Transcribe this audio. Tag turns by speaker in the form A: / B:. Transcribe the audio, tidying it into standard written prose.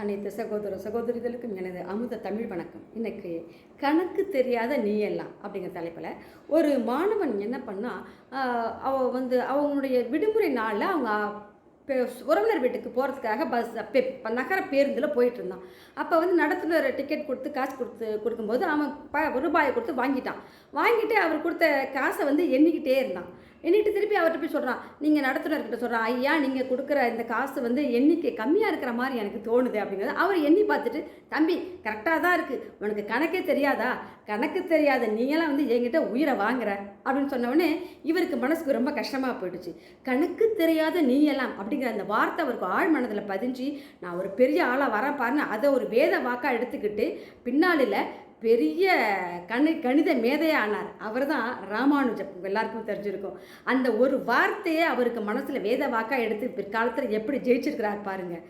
A: அனைத்து சகோதர சகோதரிகளுக்கும் எனது அமுத தமிழ் வணக்கம். இன்னைக்கு கணக்கு தெரியாத நீ எல்லாம் அப்படிங்கிற தலைப்பில் ஒரு மாணவன் என்ன பண்ணா, அவங்களுடைய விடுமுறை நாளில் அவங்க பெ உறவினர் வீட்டுக்கு போகிறதுக்காக நகர பேருந்தில் போயிட்டுருந்தான். அப்போ நடத்துனர் டிக்கெட் கொடுத்து காசு கொடுக்கும்போது அவன் ரூபாயை கொடுத்து வாங்கிட்டான். வாங்கிட்டு அவர் கொடுத்த காசை எண்ணிக்கிட்டே இருந்தான். எண்ணிட்டு திருப்பி அவர்கிட்ட போய் சொல்கிறான். நீங்கள் நடத்துனர்கிட்ட சொல்கிறான், ஐயா நீங்கள் கொடுக்குற இந்த காசு எண்ணிக்கை கம்மியாக இருக்கிற மாதிரி எனக்கு தோணுது அப்படிங்கிறது. அவர் எண்ணி பார்த்துட்டு, தம்பி கரெக்டாக தான் இருக்குது, உனக்கு கணக்கே தெரியாதா, கணக்கு தெரியாத நீங்களாம் என்கிட்ட உயிரை வாங்குற அப்படின்னு சொன்னவொடனே இவருக்கு மனசுக்கு ரொம்ப கஷ்டமாக போயிடுச்சு. கணக்கு தெரியாத நீ எல்லாம் அப்படிங்கிற அந்த வார்த்தை அவருக்கு ஆழ் மனதில் பதிஞ்சு, நான் ஒரு பெரிய ஆளாக வரேன் பாருன்னு அதை ஒரு வேத வாக்காக எடுத்துக்கிட்டு பின்னாளில் பெரிய கணித மேதையாக ஆனார். அவர் தான் ராமானுஜம். எல்லாருக்கும் தெரிஞ்சிருக்கும். அந்த ஒரு வார்த்தையை அவருக்கு மனசில் வேத வாக்காக எடுத்து பிற்காலத்தில் எப்படி ஜெயிச்சிருக்கிறார் பாருங்கள்.